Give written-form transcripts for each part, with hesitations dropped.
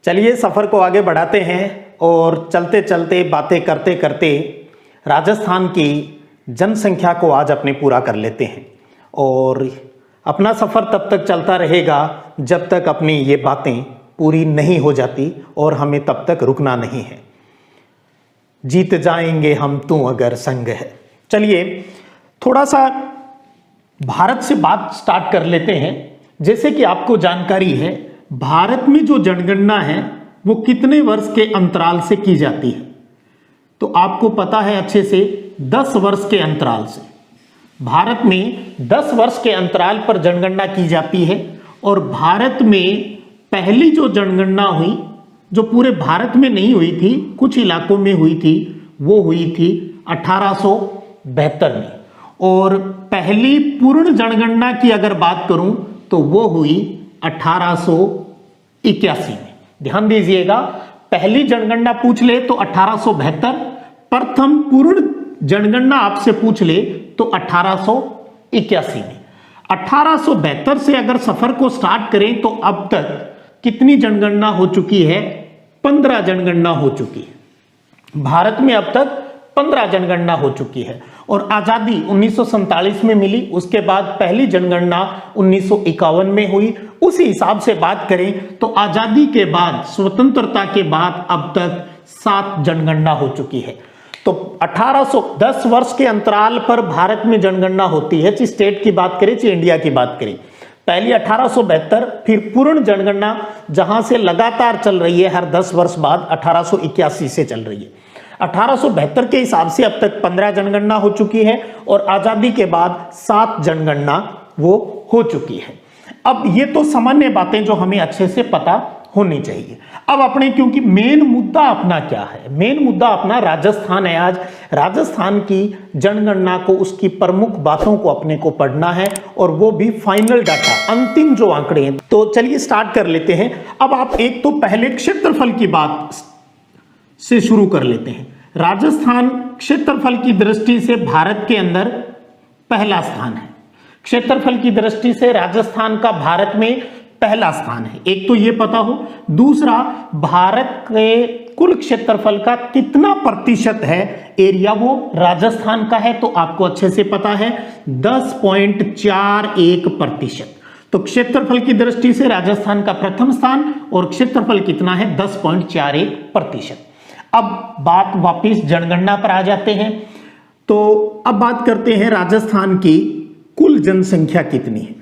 चलिए सफ़र को आगे बढ़ाते हैं और चलते चलते बातें करते करते राजस्थान की जनसंख्या को आज अपने पूरा कर लेते हैं। और अपना सफ़र तब तक चलता रहेगा जब तक अपनी ये बातें पूरी नहीं हो जाती और हमें तब तक रुकना नहीं है। जीत जाएंगे हम तू अगर संग है। चलिए थोड़ा सा भारत से बात स्टार्ट कर लेते हैं। जैसे कि आपको जानकारी है, भारत में जो जनगणना है वो कितने वर्ष के अंतराल से की जाती है, तो आपको पता है अच्छे से 10 वर्ष के अंतराल से। भारत में 10 वर्ष के अंतराल पर जनगणना की जाती है। और भारत में पहली जो जनगणना हुई, जो पूरे भारत में नहीं हुई थी, कुछ इलाकों में हुई थी, वो हुई थी 1872 में। और पहली पूर्ण जनगणना की अगर बात करूं तो वो हुई 1881 में। ध्यान दीजिएगा, पहली जनगणना पूछ ले तो 1872, प्रथम पूर्ण जनगणना आपसे पूछ ले तो 1881 में। 1872 से अगर सफर को स्टार्ट करें तो अब तक कितनी जनगणना हो चुकी है? 15 जनगणना हो चुकी है। भारत में अब तक 15 जनगणना हो चुकी है। और आजादी 1947 में मिली, उसके बाद पहली जनगणना 1951 में हुई। उसी हिसाब से बात करें तो आजादी के बाद, स्वतंत्रता के बाद अब तक 7 जनगणना हो चुकी है। तो 1810 वर्ष के अंतराल पर भारत में जनगणना होती है, चाहे स्टेट की बात करें चाहे इंडिया की बात करें। पहली 1872, फिर पूर्ण जनगणना जहां से लगातार चल रही है हर 10 वर्ष बाद 1881 से चल रही है। 1872 के हिसाब से अब तक 15 जनगणना हो चुकी है और आजादी के बाद 7 जनगणना वो हो चुकी है। अब ये तो सामान्य बातें जो हमें अच्छे से पता होनी चाहिए। अब अपने, क्योंकि मेन मुद्दा अपना क्या है? मेन मुद्दा अपना राजस्थान है। आज राजस्थान की जनगणना को, उसकी प्रमुख बातों को अपने को पढ़ना है, और वो भी फाइनल डाटा, अंतिम जो आंकड़े हैं। तो चलिए स्टार्ट कर लेते हैं। अब आप एक तो पहले क्षेत्रफल की बात से शुरू कर लेते हैं। राजस्थान क्षेत्रफल की दृष्टि से भारत के अंदर पहला स्थान है। क्षेत्रफल की दृष्टि से राजस्थान का भारत में पहला स्थान है, एक तो ये पता हो। दूसरा, भारत के कुल क्षेत्रफल का कितना प्रतिशत है एरिया वो राजस्थान का है, तो आपको अच्छे से पता है 10.41%। तो क्षेत्रफल की दृष्टि से राजस्थान का प्रथम स्थान, और क्षेत्रफल कितना है? 10.41%। अब बात वापिस जनगणना पर आ जाते हैं। तो अब बात करते हैं राजस्थान की कुल जनसंख्या कितनी है।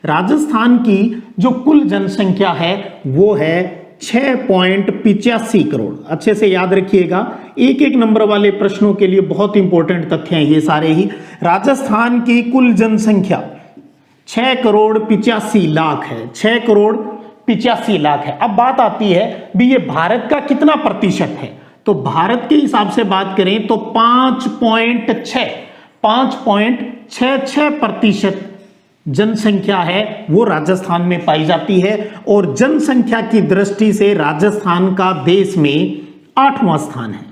राजस्थान की जो कुल जनसंख्या है वो है 6.85 करोड़। अच्छे से याद रखिएगा, एक एक नंबर वाले प्रश्नों के लिए बहुत इंपॉर्टेंट तथ्य हैं ये सारे ही। राजस्थान की कुल जनसंख्या 6,85,00,000 है। 6,85,00,000 है। अब बात आती है भी ये भारत का कितना प्रतिशत है, तो भारत के हिसाब से बात करें तो 5.66% जनसंख्या है वो राजस्थान में पाई जाती है। और जनसंख्या की दृष्टि से राजस्थान का देश में 8वां स्थान है।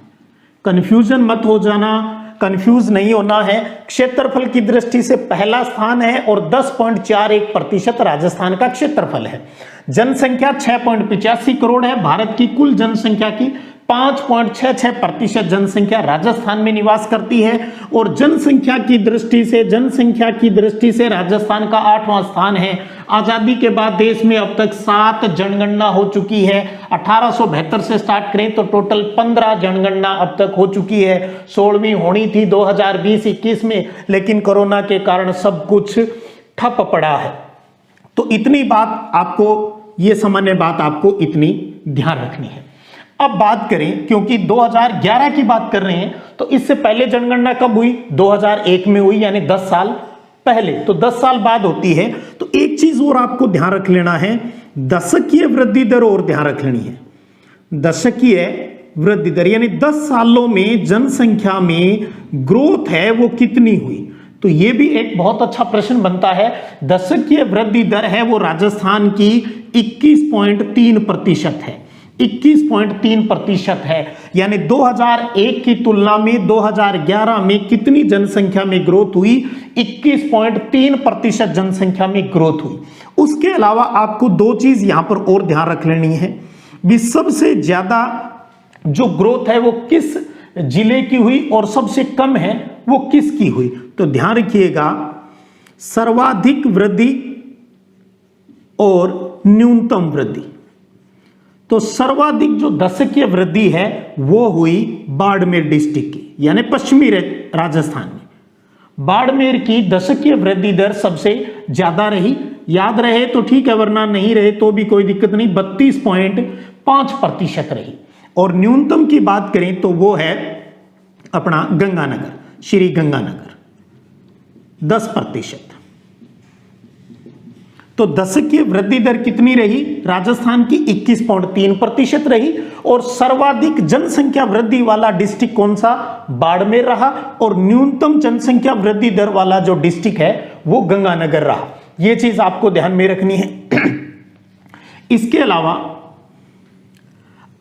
कंफ्यूजन मत हो जाना, कंफ्यूज नहीं होना है। क्षेत्रफल की दृष्टि से पहला स्थान है और 10.41% राजस्थान का क्षेत्रफल है। जनसंख्या 6.85 करोड़ है। भारत की कुल जनसंख्या की 5.66% जनसंख्या राजस्थान में निवास करती है। और जनसंख्या की दृष्टि से राजस्थान का 8वां स्थान है। आजादी के बाद देश में अब तक 7 जनगणना हो चुकी है। 1872 से स्टार्ट करें तो टोटल 15 जनगणना अब तक हो चुकी है। 16वीं होनी थी 2020-21 में, लेकिन कोरोना के कारण सब कुछ ठप पड़ा है। तो इतनी बात आपको, ये सामान्य बात आपको इतनी ध्यान रखनी है। अब बात करें, क्योंकि 2011 की बात कर रहे हैं, तो इससे पहले जनगणना कब हुई? 2001 में हुई, यानी 10 साल पहले। तो 10 साल बाद होती है। तो एक चीज और आपको ध्यान रख लेना है, दशकीय वृद्धि दर और ध्यान रख लेनी है। दशकीय वृद्धि दर यानी 10 सालों में जनसंख्या में ग्रोथ है वो कितनी हुई। तो ये भी एक बहुत अच्छा प्रश्न बनता है। दशकीय वृद्धि दर है वो राजस्थान की 21.3% है। 21.3% है। यानी 2001 की तुलना में 2011 में कितनी जनसंख्या में ग्रोथ हुई? 21.3% जनसंख्या में ग्रोथ हुई। उसके अलावा आपको दो चीज यहां पर और ध्यान रख लेनी है भी, सबसे ज्यादा जो ग्रोथ है वो किस जिले की हुई और सबसे कम है वो किसकी हुई। तो ध्यान रखिएगा, सर्वाधिक वृद्धि और न्यूनतम वृद्धि। तो सर्वाधिक जो दशकीय वृद्धि है वो हुई बाड़मेर डिस्ट्रिक्ट की, यानी पश्चिमी राजस्थान में। बाड़मेर की दशकीय वृद्धि दर सबसे ज्यादा रही। याद रहे तो ठीक है, वरना नहीं रहे तो भी कोई दिक्कत नहीं, 32.5% रही। और न्यूनतम की बात करें तो वो है अपना गंगानगर, श्री गंगानगर, 10%। तो दशकीय वृद्धि दर कितनी रही? राजस्थान की 21.3% रही। और सर्वाधिक जनसंख्या वृद्धि वाला डिस्ट्रिक्ट कौन सा? बाड़मेर रहा। और न्यूनतम जनसंख्या वृद्धि दर वाला जो डिस्ट्रिक्ट है वो गंगानगर रहा। यह चीज आपको ध्यान में रखनी है। इसके अलावा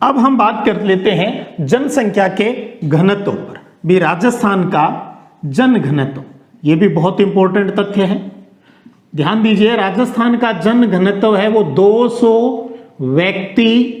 अब हम बात कर लेते हैं जनसंख्या के घनत्व पर भी। राजस्थान का जन घनत्व, यह भी बहुत इंपॉर्टेंट तथ्य है, ध्यान दीजिए। राजस्थान का जन घनत्व है वो 200 व्यक्ति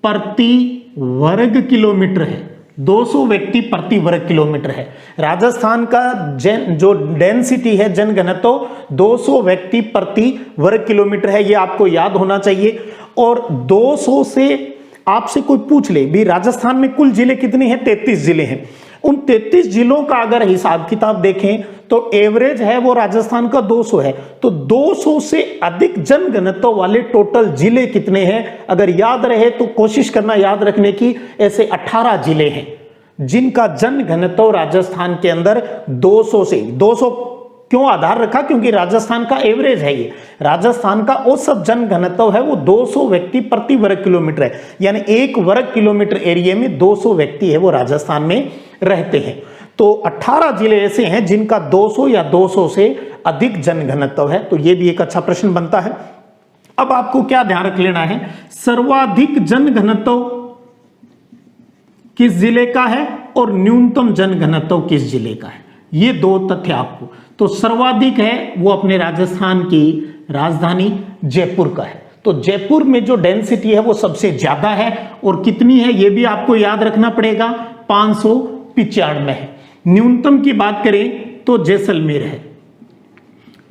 प्रति वर्ग किलोमीटर है। 200 व्यक्ति प्रति वर्ग किलोमीटर है। राजस्थान का जो डेंसिटी है, जन घनत्व 200 व्यक्ति प्रति वर्ग किलोमीटर है, ये आपको याद होना चाहिए। और 200 से आपसे कोई पूछ ले भी राजस्थान में कुल जिले कितने हैं? 33 जिले हैं। उन 33 जिलों का अगर हिसाब किताब देखें तो एवरेज है वो राजस्थान का 200 है। तो 200 से अधिक जन घनत्व वाले टोटल जिले कितने हैं? अगर याद रहे तो कोशिश करना याद रखने की। ऐसे 18 जिले हैं जिनका जन घनत्व राजस्थान के अंदर 200 से 200 क्यों आधार रखा? क्योंकि राजस्थान का एवरेज है ये। राजस्थान का औसत जन घनत्व है वो 200 व्यक्ति प्रति वर्ग किलोमीटर है, यानी एक वर्ग किलोमीटर एरिया में 200 व्यक्ति है वो राजस्थान में रहते हैं। तो 18 जिले ऐसे हैं जिनका 200 या 200 से अधिक जन घनत्व है। तो ये भी एक अच्छा प्रश्न बनता है। अब आपको क्या ध्यान रख लेना है? सर्वाधिक जन घनत्व किस जिले का है और न्यूनतम जन घनत्व किस जिले का है, ये दो तथ्य आपको। तो सर्वाधिक है वो अपने राजस्थान की राजधानी जयपुर का है। तो जयपुर में जो डेंसिटी है वो सबसे ज्यादा है। और कितनी है ये भी आपको याद रखना पड़ेगा, 595 है। न्यूनतम की बात करें तो जैसलमेर है,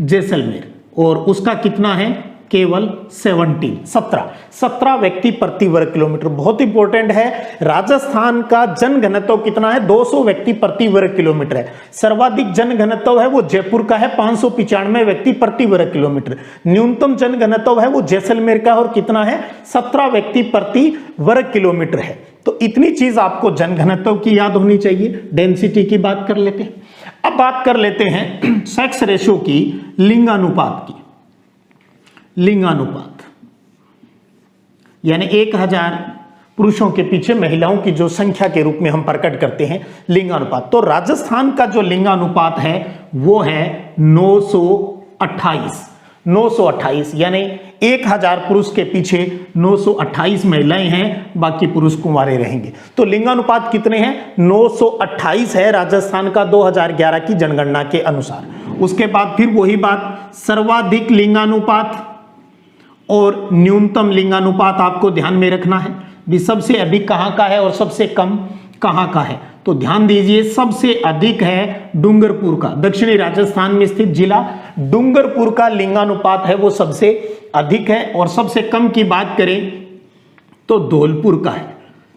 जैसलमेर, और उसका कितना है? केवल 17 व्यक्ति प्रति वर्ग किलोमीटर। बहुत इंपॉर्टेंट है। राजस्थान का जन घनत्व कितना है? 200 व्यक्ति प्रति वर्ग किलोमीटर है। सर्वाधिक जन घनत्व है वो जयपुर का है, 595 व्यक्ति प्रति वर्ग किलोमीटर। न्यूनतम जन घनत्व है वो जैसलमेर का और कितना है? 17 व्यक्ति प्रति वर्ग किलोमीटर है। तो इतनी चीज आपको जन घनत्व की याद होनी चाहिए। डेंसिटी की बात कर लेते हैं। अब बात कर लेते हैं सेक्स रेशो की, लिंगानुपात की। लिंगानुपात यानी 1000 पुरुषों के पीछे महिलाओं की जो संख्या के रूप में हम प्रकट करते हैं लिंगानुपात। तो राजस्थान का जो लिंगानुपात है वो है 928, यानी 1000 पुरुष के पीछे 928 महिलाएं हैं, बाकी पुरुष कुंवारे रहेंगे। तो लिंगानुपात कितने हैं? 928 है राजस्थान का 2011 की जनगणना के अनुसार। उसके बाद फिर वही बात, सर्वाधिक लिंगानुपात और न्यूनतम लिंगानुपात आपको ध्यान में रखना है भी। सबसे अधिक कहां का है और सबसे कम कहां का है? तो ध्यान दीजिए, सबसे अधिक है डूंगरपुर का, दक्षिणी राजस्थान में स्थित जिला डूंगरपुर का लिंगानुपात है वो सबसे अधिक है। और सबसे कम की बात करें तो धौलपुर का है।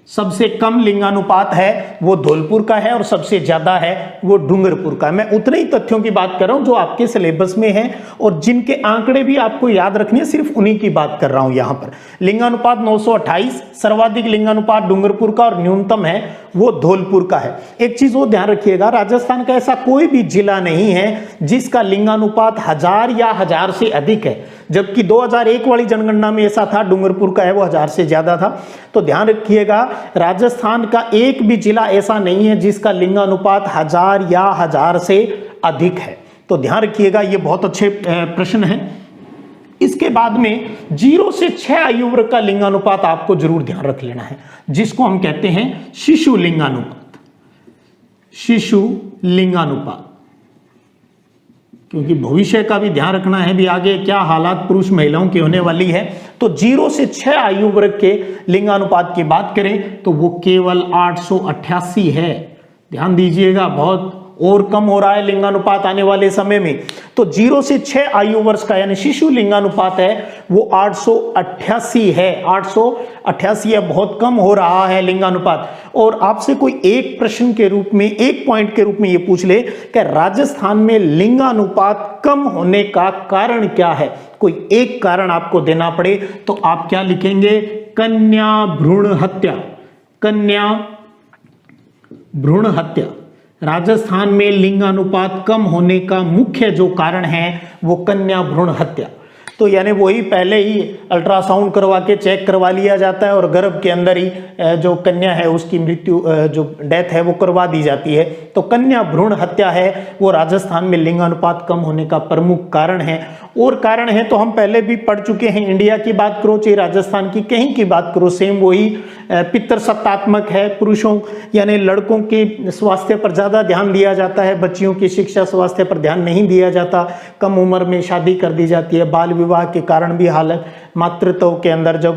सबसे कम लिंगानुपात है वो धौलपुर का है और सबसे ज्यादा है वो डूंगरपुर का। मैं उतने ही तथ्यों की बात कर रहा हूं जो आपके सिलेबस में है और जिनके आंकड़े भी आपको याद रखने, सिर्फ उन्हीं की बात कर रहा हूं यहां पर। लिंगानुपात 928, सर्वाधिक लिंगानुपात डूंगरपुर का और न्यूनतम है वो धौलपुर का है। एक चीज वो ध्यान रखिएगा, राजस्थान का ऐसा कोई भी जिला नहीं है जिसका लिंगानुपात 1000 या 1000 से अधिक है, जबकि 2001 वाली जनगणना में ऐसा था, डूंगरपुर का है वो 1000 से ज्यादा था। तो ध्यान रखिएगा, राजस्थान का एक भी जिला ऐसा नहीं है जिसका लिंगानुपात 1000 या 1000 से अधिक है। तो ध्यान रखिएगा, ये बहुत अच्छे प्रश्न हैं। इसके बाद में 0 से 6 आयु वर्ग का लिंगानुपात आपको जरूर ध्यान रख लेना है, जिसको हम कहते हैं शिशु लिंगानुपात। शिशु लिंगानुपात क्योंकि भविष्य का भी ध्यान रखना है भी आगे क्या हालात पुरुष महिलाओं की होने वाली है। तो 0 से 6 आयु वर्ग के लिंगानुपात की बात करें तो वो केवल 888 है। ध्यान दीजिएगा, बहुत और कम हो रहा है लिंगानुपात आने वाले समय में। तो 0 से 6 आयु वर्ष का यानी शिशु लिंगानुपात है वो 888 है। 888 है, बहुत कम हो रहा है लिंगानुपात। और आपसे कोई एक प्रश्न के रूप में, एक पॉइंट के रूप में ये पूछ ले कि राजस्थान में लिंगानुपात कम होने का कारण क्या है, कोई एक कारण आपको देना पड़े तो आप क्या लिखेंगे? कन्या भ्रूण हत्या। कन्या भ्रूण हत्या राजस्थान में लिंगानुपात कम होने का मुख्य जो कारण है वो कन्या भ्रूण हत्या। तो यानी वही पहले ही अल्ट्रासाउंड करवा के चेक करवा लिया जाता है और गर्भ के अंदर ही जो कन्या है उसकी मृत्यु, जो डेथ है वो करवा दी जाती है। तो कन्या भ्रूण हत्या है वो राजस्थान में लिंगानुपात कम होने का प्रमुख कारण है। और कारण है तो हम पहले भी पढ़ चुके हैं। इंडिया की बात करो चाहे राजस्थान की कहीं की बात करो, सेम वही पितृसत्तात्मक है। पुरुषों यानी लड़कों के स्वास्थ्य पर ज़्यादा ध्यान दिया जाता है, बच्चियों की शिक्षा स्वास्थ्य पर ध्यान नहीं दिया जाता। कम उम्र में शादी कर दी जाती है। बाल विवाह के कारण भी हालत, मातृत्व के अंदर जब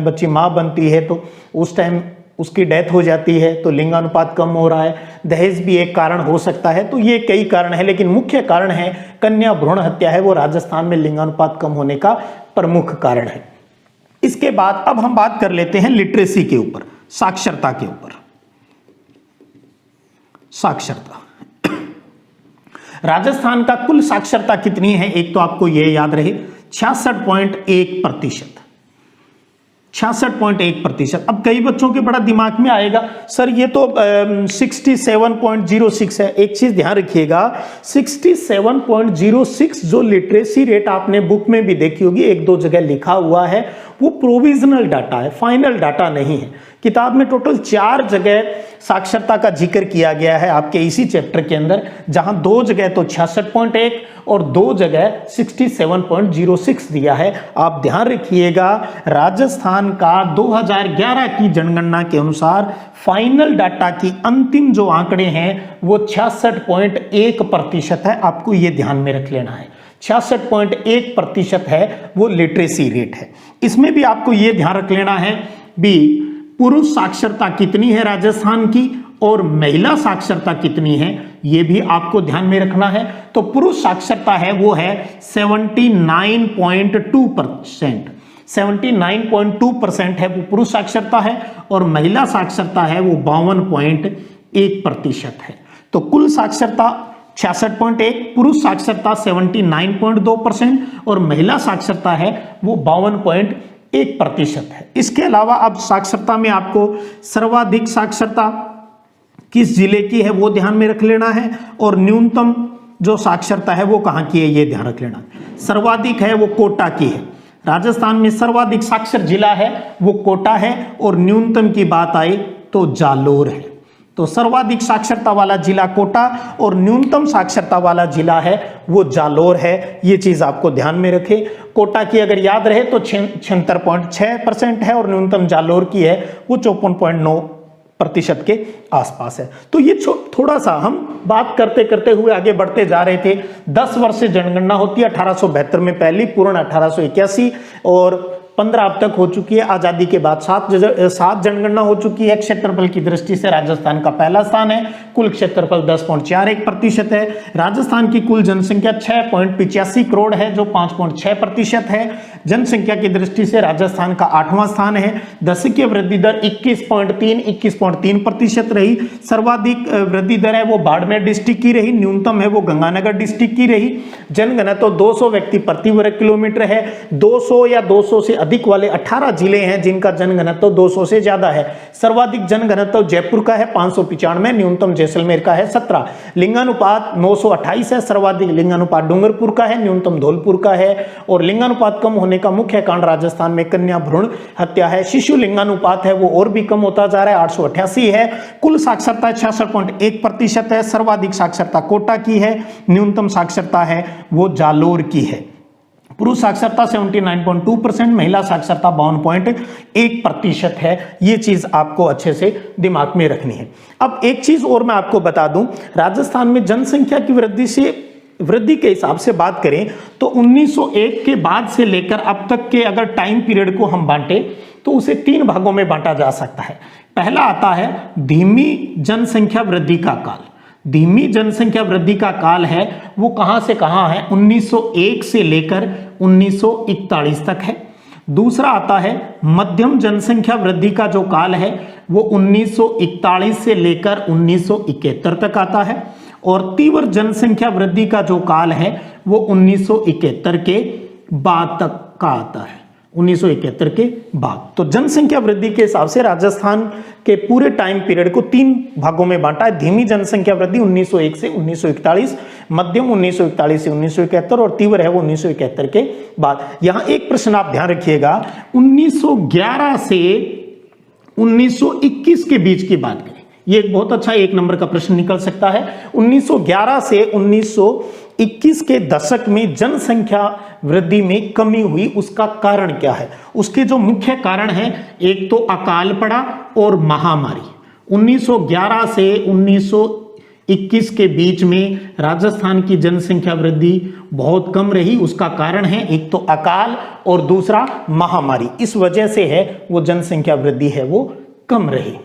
बच्ची माँ बनती है तो उस टाइम उसकी डेथ हो जाती है, तो लिंगानुपात कम हो रहा है। दहेज भी एक कारण हो सकता है। तो ये कई कारण है, लेकिन मुख्य कारण है कन्या भ्रूण हत्या है वो राजस्थान में लिंगानुपात कम होने का प्रमुख कारण है। इसके बाद अब हम बात कर लेते हैं लिटरेसी के ऊपर, साक्षरता के ऊपर। साक्षरता, राजस्थान का कुल साक्षरता कितनी है? एक तो आपको यह याद रहे 66.1%। 66.1%। अब कई बच्चों के बड़ा दिमाग में आएगा सर ये तो 67.06 है। एक चीज ध्यान रखिएगा, 67.06 जो लिटरेसी रेट आपने बुक में भी देखी होगी, एक दो जगह लिखा हुआ है, वो प्रोविजनल डाटा है, फाइनल डाटा नहीं है। किताब में टोटल 4 जगह साक्षरता का जिक्र किया गया है आपके इसी चैप्टर के अंदर, जहां 2 जगह तो 66.1 और 2 जगह 67.06 दिया है। आप ध्यान रखिएगा, राजस्थान का 2011 की जनगणना के अनुसार फाइनल डाटा की अंतिम जो आंकड़े हैं वो 66.1% है। आपको ये ध्यान में रख लेना है, 66.1% है वो लिटरेसी रेट है। इसमें भी आपको ये ध्यान रख लेना है भी पुरुष साक्षरता कितनी है राजस्थान की और महिला साक्षरता कितनी है, ये भी आपको ध्यान में रखना है। तो पुरुष साक्षरता है वो है 79.2%। 79.2% है वो पुरुष साक्षरता है और महिला साक्षरता है वो 52.1% है। तो कुल साक्षरता 66.1, पुरुष साक्षरता 79.2% और महिला साक्षरता है वो 52.1% है। इसके अलावा अब साक्षरता में आपको सर्वाधिक साक्षरता किस जिले की है वो ध्यान में रख लेना है और न्यूनतम जो साक्षरता है वो कहाँ की है ये ध्यान रख लेना। सर्वाधिक है वो कोटा की है। राजस्थान में सर्वाधिक साक्षर जिला है वो कोटा है और न्यूनतम की बात आई तो जालोर है। तो सर्वाधिक साक्षरता वाला जिला कोटा और न्यूनतम साक्षरता वाला जिला है वो जालोर है। ये चीज आपको ध्यान में रखें। कोटा की अगर याद रहे तो 76.6% है और न्यूनतम जालोर की है वो 54.9% के आसपास है। तो ये थोड़ा सा हम बात करते करते हुए आगे बढ़ते जा रहे थे। 10 वर्ष से जनगणना होती है, 1872 में पहली, पूर्ण 1881 और 15 अब तक हो चुकी है। आजादी के बाद 7 जनगणना हो चुकी है। क्षेत्रफल की दृष्टि से राजस्थान का पहला स्थान है, कुल क्षेत्रफल 10.41% है। राजस्थान की कुल जनसंख्या 6.85 करोड़ है जो 5.6% है। जनसंख्या की दृष्टि से राजस्थान का 8वां स्थान है। दशकीय वृद्धि दर 21.3% रही। सर्वाधिक वृद्धि दर है वो बाड़मेर डिस्ट्रिक्ट की रही, न्यूनतम है वो गंगानगर डिस्ट्रिक्ट की रही। जनघनत्व 200 व्यक्ति प्रति वर्ग किलोमीटर है। 200 या 200 से अधिक वाले 18 जिले हैं जिनका जनघनत्व 200 से ज्यादा है। सर्वाधिक जनघनत्व जयपुर का है 595, न्यूनतम जैसलमेर का है 17। लिंगानुपात 928 है। सर्वाधिक लिंगानुपात डूंगरपुर का है, न्यूनतम धौलपुर का है। और लिंगानुपात कम होने का मुख्य कारण राजस्थान में कन्या भ्रूण हत्या है। शिशु लिंगानुपात है वो और भी कम होता जा रहा है, 888 है। कुल साक्षरता 66.1% है। सर्वाधिक साक्षरता कोटा की है, न्यूनतम साक्षरता है वो जालोर की है। पुरुष साक्षरता 79.2%, महिला साक्षरता 52.1% है। ये चीज आपको अच्छे से दिमाग में रखनी है। अब एक चीज और मैं आपको बता दूं, राजस्थान में जनसंख्या की वृद्धि से वृद्धि के हिसाब से बात करें तो 1901 के बाद से लेकर अब तक के अगर टाइम पीरियड को हम बांटे तो उसे 3 भागों में बांटा जा सकता है। पहला आता है धीमी जनसंख्या वृद्धि का काल। धीमी जनसंख्या वृद्धि का काल है वो कहां से कहां है, 1901 से लेकर 1941 तक है। दूसरा आता है मध्यम जनसंख्या वृद्धि का जो काल है वो 1941 से लेकर 1971 तक आता है। और तीव्र जनसंख्या वृद्धि का जो काल है वो 1971 के बाद तक का आता है, 1971 के बाद। तो जनसंख्या वृद्धि के हिसाब से राजस्थान के पूरे टाइम पीरियड को 3 भागों में बांटा है। धीमी जनसंख्या वृद्धि 1901 से 1941, मध्यम 1941 से 1971 और तीव्र है वो 1971 के बाद। यहां एक प्रश्न आप ध्यान रखिएगा, 1911 से 1921 के बीच की बात करें, ये एक बहुत अच्छा 1 नंबर का प्रश्न निकल सकता है। 1911 से 1921 के दशक में जनसंख्या वृद्धि में कमी हुई, उसका कारण क्या है? उसके जो मुख्य कारण हैं, एक तो अकाल पड़ा और महामारी। 1911 से 1921 के बीच में राजस्थान की जनसंख्या वृद्धि बहुत कम रही। उसका कारण है एक तो अकाल और दूसरा महामारी। इस वजह से है वो जनसंख्या वृद्धि है वो कम रही।